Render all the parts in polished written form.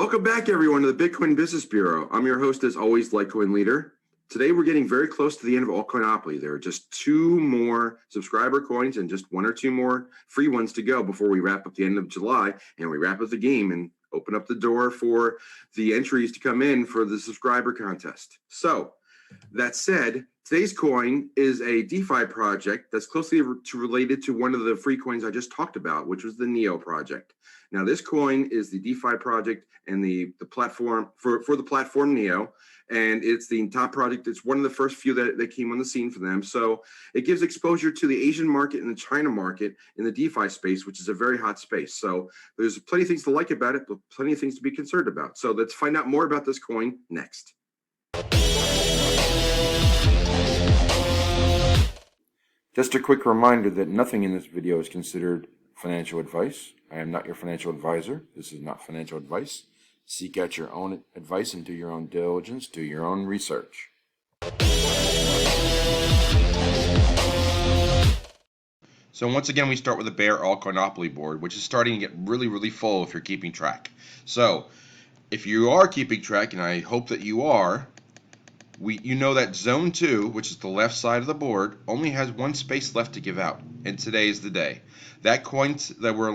Welcome back, everyone, to the Bitcoin Business Bureau. I'm your host, as always, Litecoin Leader. Today, we're getting very close to the end of ALTCOINopoly. There are just 2 more subscriber coins and just 1 or 2 more free ones to go before we wrap up the end of July and we wrap up the game and open up the door for the entries to come in for the subscriber contest. So, that said, today's coin is a DeFi project that's closely related to one of the free coins I just talked about, which was the NEO project. Now, this coin is the DeFi project and the platform for the platform NEO, and it's the top project. It's one of the first few that came on the scene for them. So it gives exposure to the Asian market and the China market in the DeFi space, which is a very hot space. So there's plenty of things to like about it, but plenty of things to be concerned about. So let's find out more about this coin next. Just a quick reminder that nothing in this video is considered financial advice. I am not your financial advisor. This is not financial advice. Seek out your own advice and do your own diligence, do your own research. So once again, we start with a bare ALTCOINopoly board, which is starting to get really full if you're keeping track. So if you are keeping track, and I hope that you are, you know that zone 2, which is the left side of the board, only has 1 space left to give out, and today is the day. That coin that we're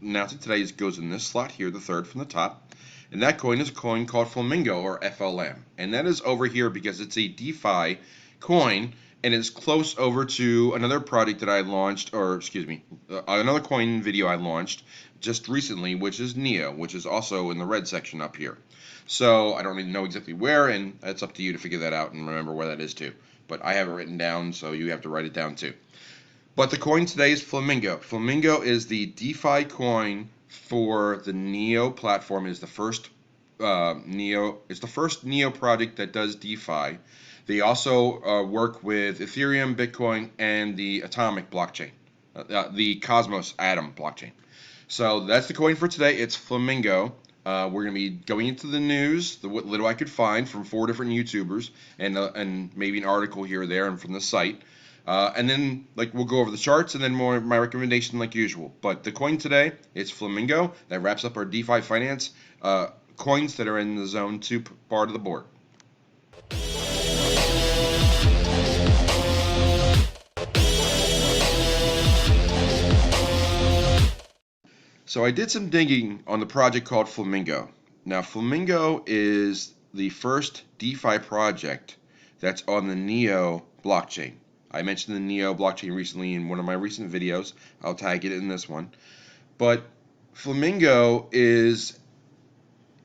announcing today goes in this slot here, the 3rd from the top, and that coin is a coin called Flamingo, or FLM, and that is over here because it's a DeFi coin, and it's close over to another project that I launched, or excuse me, another coin video I launched just recently, which is NEO, which is also in the red section up here. So I don't even know exactly where, and it's up to you to figure that out and remember where that is too. But I have it written down, so you have to write it down too. But the coin today is Flamingo. Flamingo is the DeFi coin for the NEO platform. It is the first NEO. It's the first NEO project that does DeFi. They also work with Ethereum, Bitcoin, and the Atomic blockchain, the Cosmos Atom blockchain. So that's the coin for today. It's Flamingo. We're going to be going into the news, what little I could find from 4 different YouTubers, and maybe an article here or there, and from the site. And then we'll go over the charts, and then more my recommendation like usual. But the coin today, it's Flamingo. That wraps up our DeFi finance coins that are in the zone 2 part of the board. So I did some digging on the project called Flamingo. Now, Flamingo is the first DeFi project that's on the NEO blockchain. I mentioned the NEO blockchain recently in one of my recent videos. I'll tag it in this one. But Flamingo is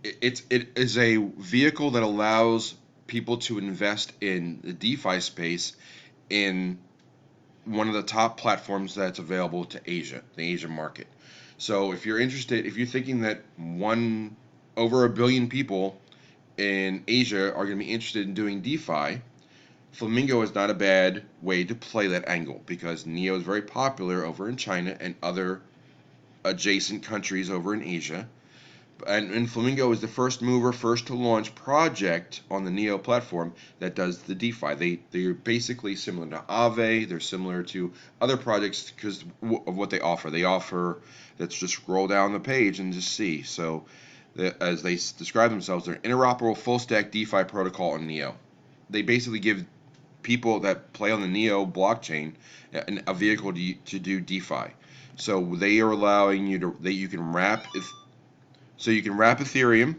a vehicle that allows people to invest in the DeFi space in one of the top platforms that's available to Asia, the Asian market. So if you're interested, if you're thinking that over 1 billion people in Asia are going to be interested in doing DeFi, Flamingo is not a bad way to play that angle because NEO is very popular over in China and other adjacent countries over in Asia. And Flamingo is the first mover, first to launch project on the NEO platform that does the DeFi. They're basically similar to Aave. They're similar to other projects because of what they offer. They offer, let's just scroll down the page and just see. So as they describe themselves, they're interoperable full-stack DeFi protocol on NEO. They basically give people that play on the NEO blockchain a vehicle to do DeFi. So they are allowing you that you can wrap. So you can wrap Ethereum,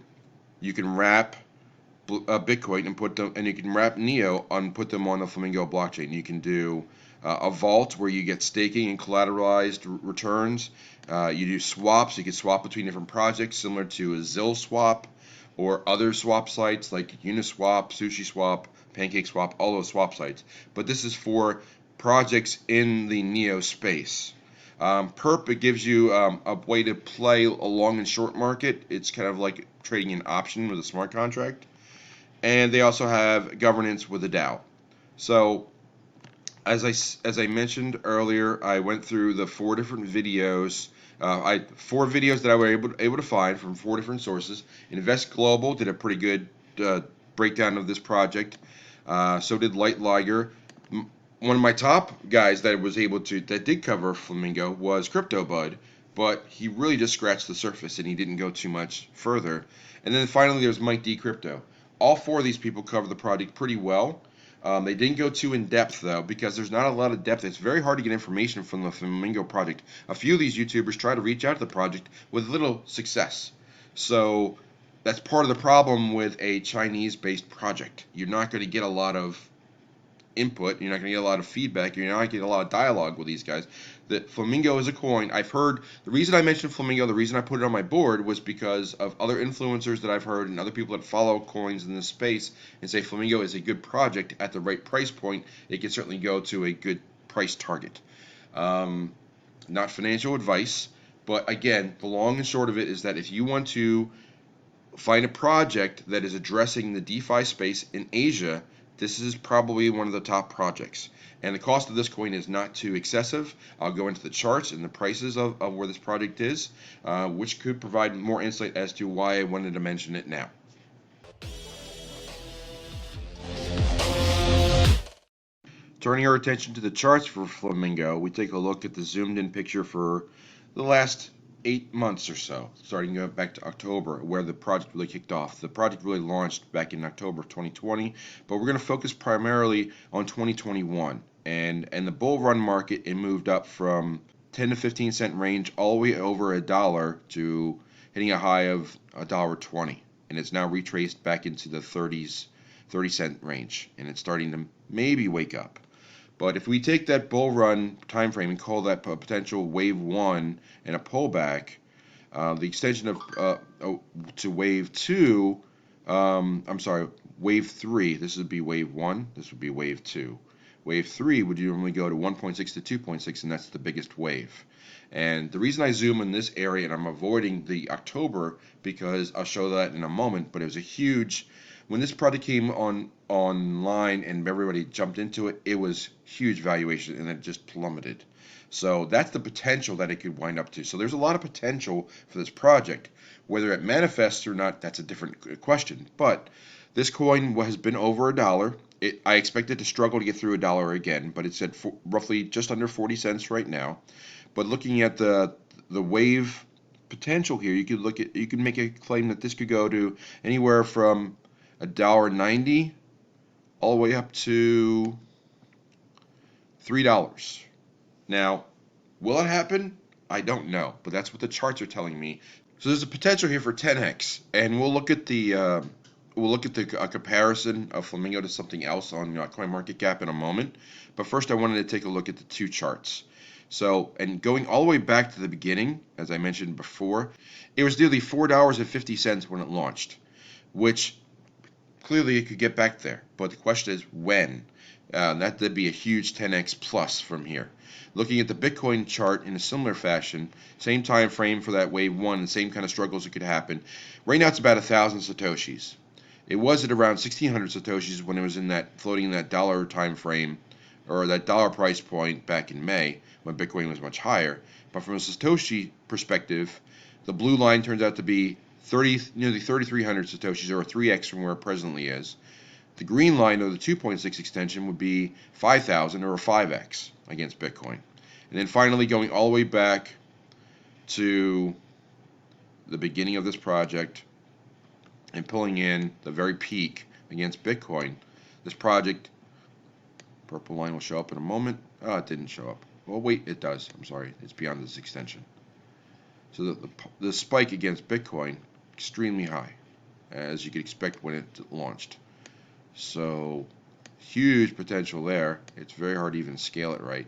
you can wrap Bitcoin and put them, and you can wrap NEO and put them on the Flamingo blockchain. You can do a vault where you get staking and collateralized returns. You do swaps. You can swap between different projects, similar to a ZilSwap or other swap sites like Uniswap, SushiSwap, PancakeSwap, all those swap sites. But this is for projects in the NEO space. Perp, it gives you a way to play a long and short market. It's kind of like trading an option with a smart contract. And they also have governance with a DAO. So as I mentioned earlier, I went through the 4 different videos. 4 videos that I was able to find from 4 different sources. Invest Global did a pretty good breakdown of this project. So did LitecoinLeader. One of my top guys that did cover Flamingo was CryptoBud, but he really just scratched the surface and he didn't go too much further. And then finally, there's Mike D Crypto. All four of these people cover the project pretty well. They didn't go too in depth though, because there's not a lot of depth. It's very hard to get information from the Flamingo project. A few of these YouTubers try to reach out to the project with little success. So that's part of the problem with a Chinese-based project. You're not going to get a lot of input, you're not going to get a lot of feedback, you're not going to get a lot of dialogue with these guys. That Flamingo is a coin. I've heard, the reason I mentioned Flamingo, the reason I put it on my board was because of other influencers that I've heard and other people that follow coins in this space and say Flamingo is a good project at the right price point. It can certainly go to a good price target. Not financial advice, but again, the long and short of it is that if you want to find a project that is addressing the DeFi space in Asia, this is probably one of the top projects. And the cost of this coin is not too excessive. I'll go into the charts and the prices of where this project is, which could provide more insight as to why I wanted to mention it now. Turning our attention to the charts for Flamingo, we take a look at the zoomed in picture for the last 8 months or so, starting back to October, where the project really kicked off. The project really launched back in October of 2020, but we're going to focus primarily on 2021. And the bull run market, it moved up from 10 to 15 cent range all the way over $1 to hitting a high of $1.20. And it's now retraced back into the 30 cent range, and it's starting to maybe wake up. But if we take that bull run time frame and call that a potential wave 1 and a pullback, the extension of to wave 2, wave 3, this would be wave 1, this would be wave 2. Wave 3 would normally go to 1.6 to 2.6, and that's the biggest wave. And the reason I zoom in this area, and I'm avoiding the October, because I'll show that in a moment, but it was a huge, when this project came online and everybody jumped into it, it was huge valuation and it just plummeted. So that's the potential that it could wind up to. So there's a lot of potential for this project. Whether it manifests or not, that's a different question. But this coin has been over $1. I expect it to struggle to get through $1 again, but it's at roughly just under 40 cents right now. But looking at the wave potential here, you could make a claim that this could go to anywhere from $1.90 all the way up to $3. Now, will it happen? I don't know, but that's what the charts are telling me. So there's a potential here for 10x, and we'll look at the comparison of Flamingo to something else on CoinMarketCap in a moment. But first, I wanted to take a look at the two charts. So, and going all the way back to the beginning, as I mentioned before, it was nearly $4.50 when it launched, which clearly it could get back there. But the question is when. That would be a huge 10x plus from here. Looking at the Bitcoin chart in a similar fashion, same time frame for that wave 1, and same kind of struggles that could happen. Right now it's about 1,000 satoshis. It was at around 1,600 satoshis when it was in that floating in that dollar time frame, or that dollar price point back in May when Bitcoin was much higher. But from a Satoshi perspective, the blue line turns out to be nearly 3,300 satoshis, or a 3x from where it presently is. The green line, or the 2.6 extension, would be 5,000, or a 5x against Bitcoin. And then finally, going all the way back to the beginning of this project and pulling in the very peak against Bitcoin, this project, purple line will show up in a moment. Oh, it didn't show up. Well, wait, it does. I'm sorry, it's beyond this extension. So the spike against Bitcoin, extremely high, as you could expect when it launched. So huge potential there. It's very hard to even scale it right.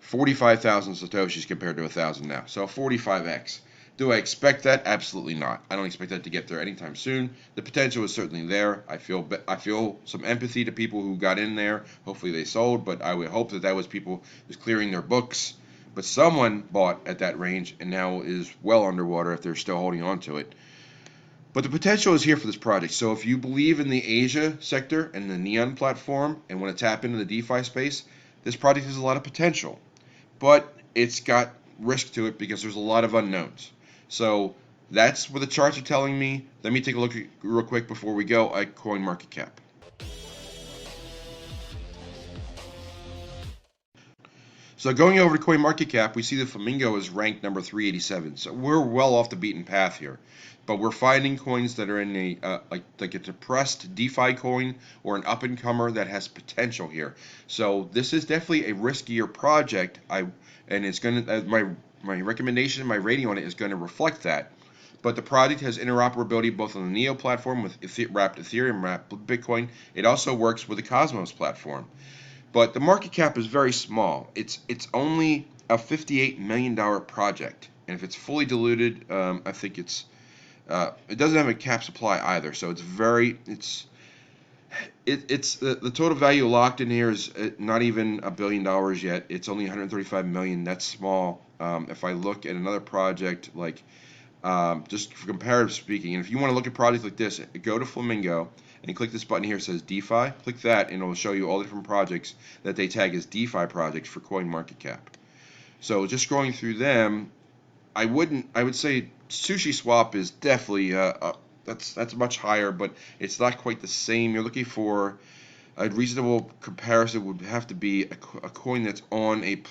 45,000 satoshis compared to 1,000 now. So 45x. Do I expect that? Absolutely not. I don't expect that to get there anytime soon. The potential is certainly there. I feel some empathy to people who got in there. Hopefully they sold, but I would hope that was people who's clearing their books. But someone bought at that range and now is well underwater if they're still holding on to it. But the potential is here for this project. So if you believe in the Asia sector and the Neon platform and want to tap into the DeFi space, this project has a lot of potential. But it's got risk to it because there's a lot of unknowns. So that's what the charts are telling me. Let me take a look real quick before we go at So going over to CoinMarketCap, we see that Flamingo is ranked number 387. So we're well off the beaten path here. But we're finding coins that are in a like a depressed DeFi coin or an up-and-comer that has potential here. So this is definitely a riskier project. And it's going to my recommendation, my rating on it is going to reflect that. But the project has interoperability both on the Neo platform with wrapped Ethereum, wrapped Bitcoin. It also works with the Cosmos platform. But the market cap is very small. It's only a $58 million project, and if it's fully diluted, I think it doesn't have a cap supply either. So it's the total value locked in here is not even $1 billion yet. It's only 135 million. That's small. If I look at another project like just for comparative speaking, and if you want to look at projects like this, go to Flamingo and click this button here that says DeFi. Click that and it will show you all the different projects that they tag as DeFi projects for CoinMarketCap. So just scrolling through them, I would say SushiSwap is definitely that's much higher, but it's not quite the same. You're looking for a reasonable comparison would have to be a coin that's on a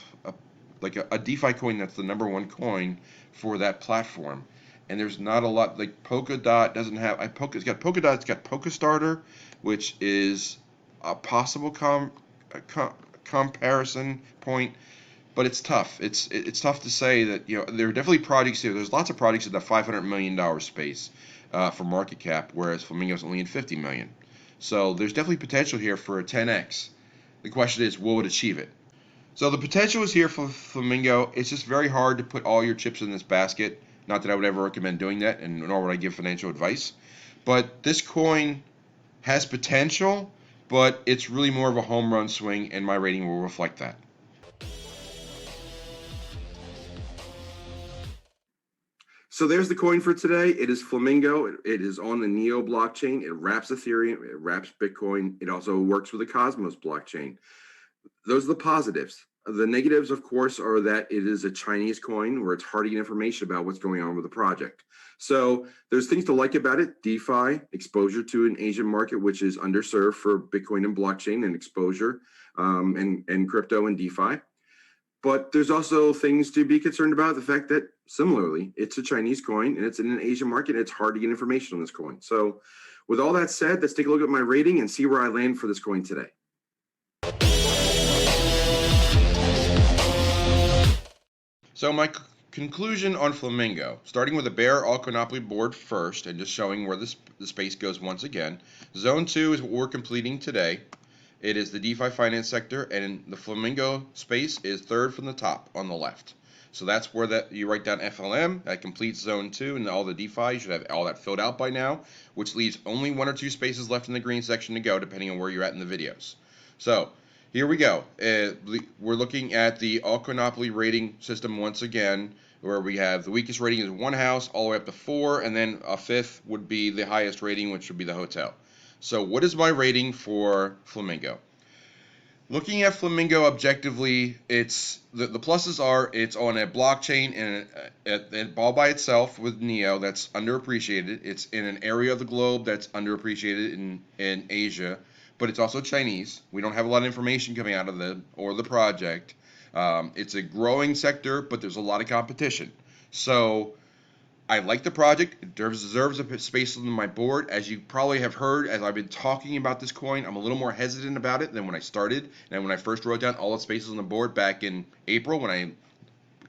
DeFi coin that's the number one coin for that platform. And there's not a lot, like Polkadot doesn't have, it's got Polkadot, it's got Polkastarter, which is a possible comparison point, but it's tough. It's tough to say that, there are definitely projects here. There's lots of projects in the $500 million space for market cap, whereas Flamingo's only in 50 million. So there's definitely potential here for a 10x. The question is, will it achieve it? So the potential is here for Flamingo. It's just very hard to put all your chips in this basket. Not that I would ever recommend doing that, and nor would I give financial advice. But this coin has potential, but it's really more of a home run swing, and my rating will reflect that. So there's the coin for today. It is Flamingo. It is on the Neo blockchain. It wraps Ethereum. It wraps Bitcoin. It also works with the Cosmos blockchain. Those are the positives. The negatives, of course, are that it is a Chinese coin where it's hard to get information about what's going on with the project. So there's things to like about it. DeFi, exposure to an Asian market, which is underserved for Bitcoin and blockchain and exposure and crypto and DeFi. But there's also things to be concerned about. The fact that similarly, it's a Chinese coin and it's in an Asian market. And it's hard to get information on this coin. So with all that said, let's take a look at my rating and see where I land for this coin today. So my conclusion on Flamingo, starting with a bare ALTCOINopoly board first and just showing where the space goes once again. Zone 2 is what we're completing today. It is the DeFi finance sector, and the Flamingo space is third from the top on the left. So that's where you write down FLM, that completes Zone 2, and all the DeFi, you should have all that filled out by now, which leaves only 1 or 2 spaces left in the green section to go, depending on where you're at in the videos. So here we go. We're looking at the ALTCOINopoly rating system once again, where we have the weakest rating is 1 house all the way up to 4, and then a 5th would be the highest rating, which would be the hotel. So what is my rating for Flamingo? Looking at Flamingo objectively, it's the pluses are it's on a blockchain and all by itself with Neo that's underappreciated. It's in an area of the globe that's underappreciated in Asia. But it's also Chinese. We don't have a lot of information coming out of the project. It's a growing sector, but there's a lot of competition. So I like the project. It deserves a space on my board. As you probably have heard, as I've been talking about this coin, I'm a little more hesitant about it than when I started. And when I first wrote down all the spaces on the board back in April when I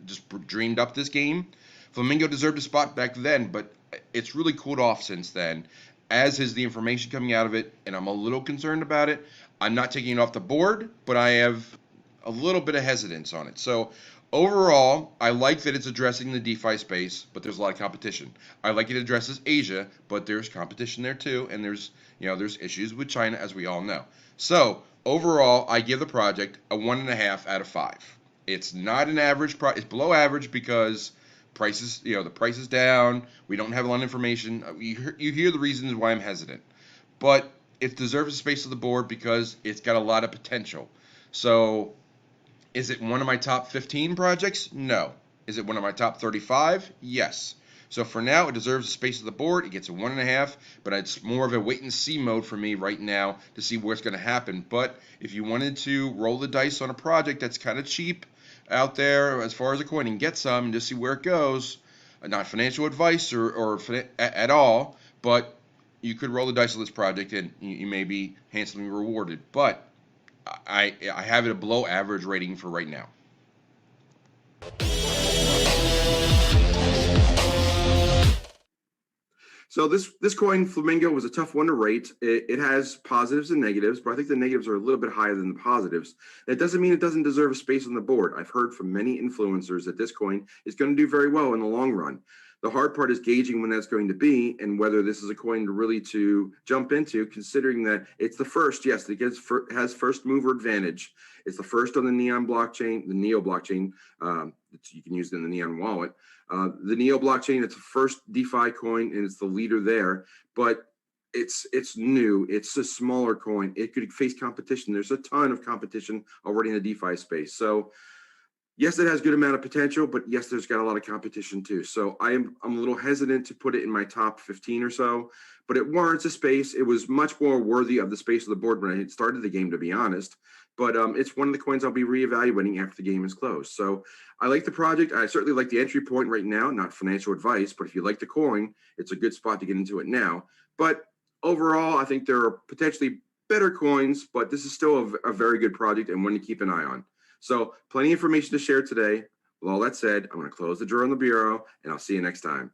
just dreamed up this game. Flamingo deserved a spot back then, but it's really cooled off since then, as is the information coming out of it, and I'm a little concerned about it. I'm not taking it off the board, but I have a little bit of hesitance on it. So overall, I like that it's addressing the DeFi space, but there's a lot of competition. I like it addresses Asia, but there's competition there too, and there's issues with China, as we all know. So overall, I give the project a 1.5 out of 5. It's not an average price. It's below average because prices, the price is down. We don't have a lot of information. You hear the reasons why I'm hesitant, but it deserves a space on the board because it's got a lot of potential. So, is it one of my top 15 projects? No. Is it one of my top 35? Yes. So for now, it deserves a space on the board. It gets a 1.5, but it's more of a wait and see mode for me right now to see what's going to happen. But if you wanted to roll the dice on a project that's kind of cheap, out there as far as a coin and get some and just see where it goes. Not financial advice or at all, but you could roll the dice with this project and you may be handsomely rewarded. But I have it a below average rating for right now. So this coin Flamingo was a tough one to rate. It has positives and negatives, but I think the negatives are a little bit higher than the positives. That doesn't mean it doesn't deserve a space on the board. I've heard from many influencers that this coin is going to do very well in the long run. The hard part is gauging when that's going to be and whether this is a coin to really to jump into, considering that it's the first. Yes, it has first mover advantage. It's the first on the Neon blockchain, the Neo blockchain. You can use it in the Neon wallet. The Neo blockchain, it's the first DeFi coin and it's the leader there, but it's new. It's a smaller coin. It could face competition. There's a ton of competition already in the DeFi space. So yes, it has good amount of potential, but yes, there's got a lot of competition too. So I'm a little hesitant to put it in my top 15 or so, but it warrants a space. It was much more worthy of the space of the board when I had started the game, to be honest. But it's one of the coins I'll be reevaluating after the game is closed. So I like the project. I certainly like the entry point right now, not financial advice, but if you like the coin, it's a good spot to get into it now. But overall, I think there are potentially better coins, but this is still a very good project and one to keep an eye on. So plenty of information to share today. With all that said, I'm going to close the drawer on the bureau, and I'll see you next time.